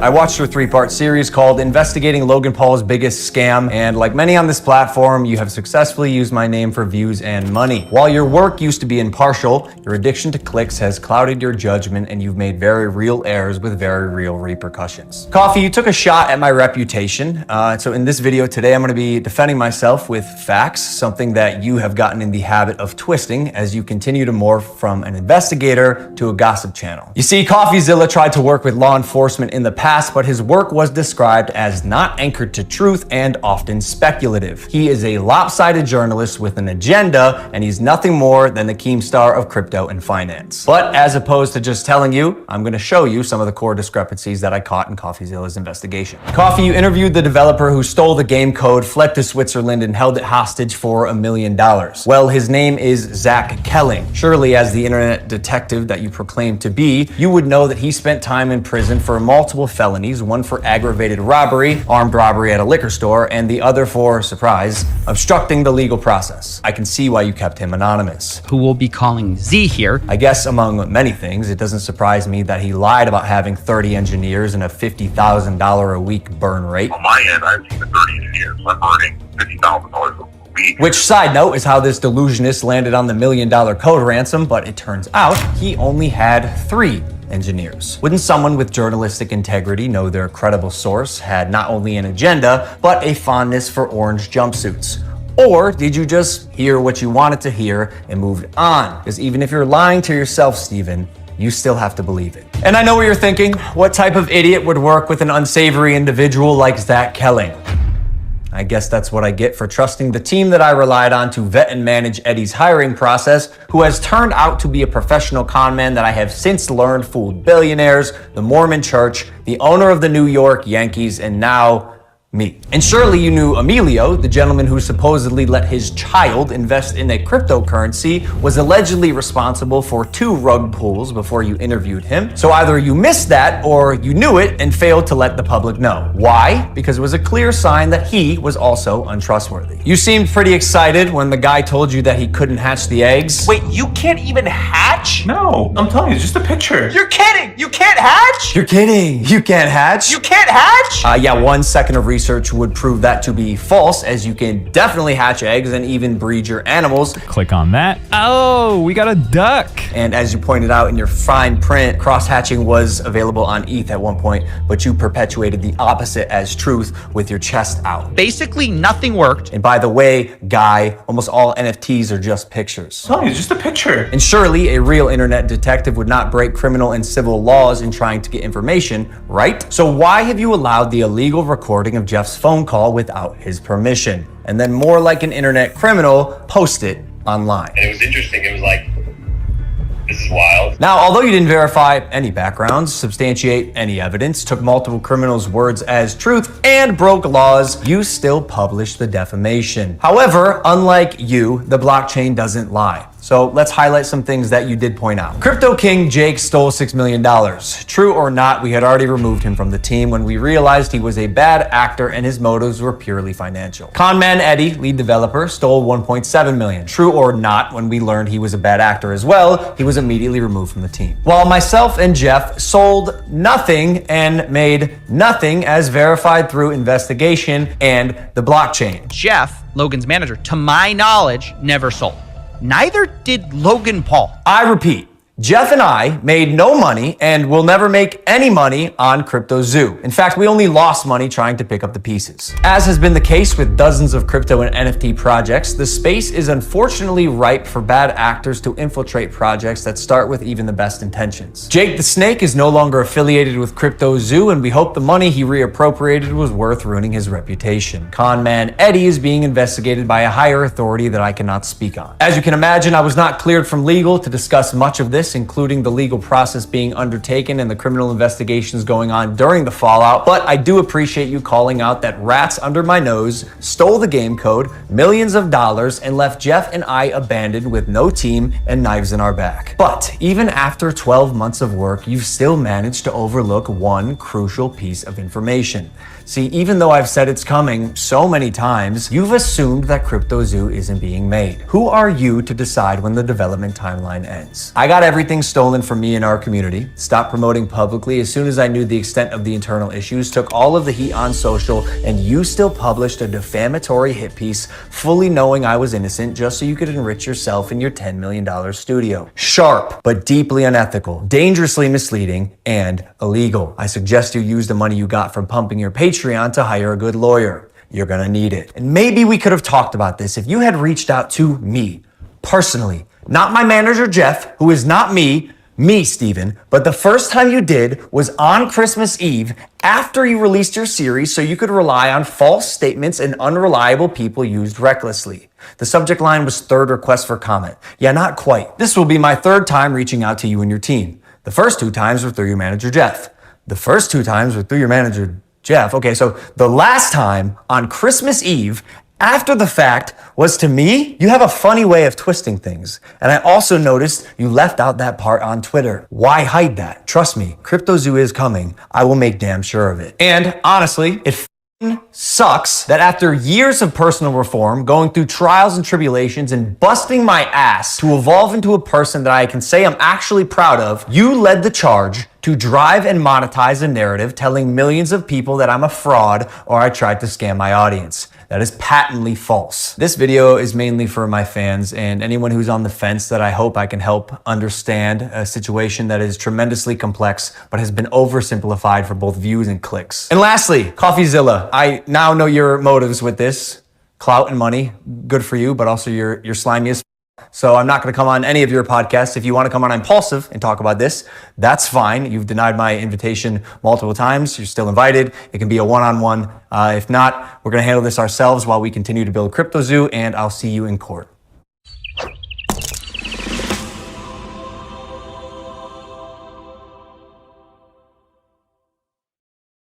I watched your 3-part series called Investigating Logan Paul's Biggest Scam, and like many on this platform, you have successfully used my name for views and money. While your work used to be impartial, your addiction to clicks has clouded your judgment and you've made very real errors with very real repercussions. Coffee, you took a shot at my reputation. So in this video today, I'm going to be defending myself with facts, something that you have gotten in the habit of twisting as you continue to morph from an investigator to a gossip channel. You see, Coffeezilla tried to work with law enforcement in the past, but his work was described as not anchored to truth and often speculative. He is a lopsided journalist with an agenda, and he's nothing more than the Keemstar of crypto and finance. But as opposed to just telling you, I'm going to show you some of the core discrepancies that I caught in Coffeezilla's investigation. Coffee, you interviewed the developer who stole the game code, fled to Switzerland, and held it hostage for $1 million. Well, his name is Zach Kelling. Surely, as the internet detective that you proclaim to be, you would know that he spent time in prison for multiple felonies, one for aggravated robbery, armed robbery at a liquor store, and the other for, surprise, obstructing the legal process. I can see why you kept him anonymous. Who we'll be calling Z here. I guess among many things, it doesn't surprise me that he lied about having 30 engineers and a $50,000 a week burn rate. On my end, I have 30 engineers. I'm burning $50,000 a week. Which, side note, is how this delusionist landed on the $1 million code ransom, but it turns out he only had 3 engineers. Wouldn't someone with journalistic integrity know their credible source had not only an agenda, but a fondness for orange jumpsuits? Or did you just hear what you wanted to hear and moved on? Because even if you're lying to yourself, Steven, you still have to believe it. And I know what you're thinking. What type of idiot would work with an unsavory individual like Zach Kelling? I guess that's what I get for trusting the team that I relied on to vet and manage Eddie's hiring process, who has turned out to be a professional con man that I have since learned fooled billionaires, the Mormon Church, the owner of the New York Yankees, and now me. And surely you knew Emilio, the gentleman who supposedly let his child invest in a cryptocurrency, was allegedly responsible for 2 rug pulls before you interviewed him. So either you missed that or you knew it and failed to let the public know. Why? Because it was a clear sign that he was also untrustworthy. You seemed pretty excited when the guy told you that he couldn't hatch the eggs. Wait, you can't even hatch? No, I'm telling you, it's just a picture. You're kidding! You can't hatch? You're kidding. You can't hatch? You can't hatch? Yeah, 1 second of research would prove that to be false, as you can definitely hatch eggs and even breed your animals. Click on that. Oh, we got a duck. And as you pointed out in your fine print, cross-hatching was available on ETH at one point, but you perpetuated the opposite as truth with your chest out. Basically, nothing worked. And by the way, guy, almost all NFTs are just pictures. No, it's just a picture. And surely a real internet detective would not break criminal and civil laws in trying to get information, right? So why have you allowed the illegal recording of Jeff's phone call without his permission? And then, more like an internet criminal, post it online. And it was interesting. It was like, this is wild. Now, although you didn't verify any backgrounds, substantiate any evidence, took multiple criminals' words as truth, and broke laws, you still published the defamation. However, unlike you, the blockchain doesn't lie. So let's highlight some things that you did point out. Crypto King Jake stole $6 million. True or not, we had already removed him from the team when we realized he was a bad actor and his motives were purely financial. Conman Eddie, lead developer, stole $1.7 million. True or not, when we learned he was a bad actor as well, he was immediately removed from the team. While myself and Jeff sold nothing and made nothing, as verified through investigation and the blockchain. Jeff, Logan's manager, to my knowledge, never sold. Neither did Logan Paul. I repeat, Jeff and I made no money and will never make any money on CryptoZoo. In fact, we only lost money trying to pick up the pieces. As has been the case with dozens of crypto and NFT projects, the space is unfortunately ripe for bad actors to infiltrate projects that start with even the best intentions. Jake the Snake is no longer affiliated with CryptoZoo, and we hope the money he reappropriated was worth ruining his reputation. Conman Eddie is being investigated by a higher authority that I cannot speak on. As you can imagine, I was not cleared from legal to discuss much of this, including the legal process being undertaken and the criminal investigations going on during the fallout, but I do appreciate you calling out that rats under my nose stole the game code, millions of dollars, and left Jeff and I abandoned with no team and knives in our back. But even after 12 months of work, you've still managed to overlook one crucial piece of information. See, even though I've said it's coming so many times, you've assumed that CryptoZoo isn't being made. Who are you to decide when the development timeline ends? I gotta everything stolen from me in our community, stopped promoting publicly as soon as I knew the extent of the internal issues, took all of the heat on social, and you still published a defamatory hit piece fully knowing I was innocent just so you could enrich yourself in your $10 million studio. Sharp, but deeply unethical, dangerously misleading, and illegal. I suggest you use the money you got from pumping your Patreon to hire a good lawyer. You're gonna need it. And maybe we could have talked about this if you had reached out to me, personally. Not my manager, Jeff, who is not me, Steven, but the first time you did was on Christmas Eve after you released your series so you could rely on false statements and unreliable people used recklessly. The subject line was third request for comment. Yeah, not quite. This will be my third time reaching out to you and your team. The first 2 times were through your manager, Jeff. The first 2 times were through your manager, Jeff. Okay, so the last time on Christmas Eve, after the fact, was to me. You have a funny way of twisting things. And I also noticed you left out that part on Twitter. Why hide that? Trust me, CryptoZoo is coming. I will make damn sure of it. And honestly, it sucks that after years of personal reform, going through trials and tribulations and busting my ass to evolve into a person that I can say I'm actually proud of, you led the charge to drive and monetize a narrative telling millions of people that I'm a fraud or I tried to scam my audience. That is patently false. This video is mainly for my fans and anyone who's on the fence that I hope I can help understand a situation that is tremendously complex but has been oversimplified for both views and clicks. And lastly, Coffeezilla. I now know your motives with this. Clout and money, good for you, but also you're slimy as so I'm not going to come on any of your podcasts. If you want to come on Impulsive and talk about this, that's fine. You've denied my invitation multiple times. You're still invited. It can be a one-on-one. If not, we're going to handle this ourselves while we continue to build CryptoZoo, and I'll see you in court.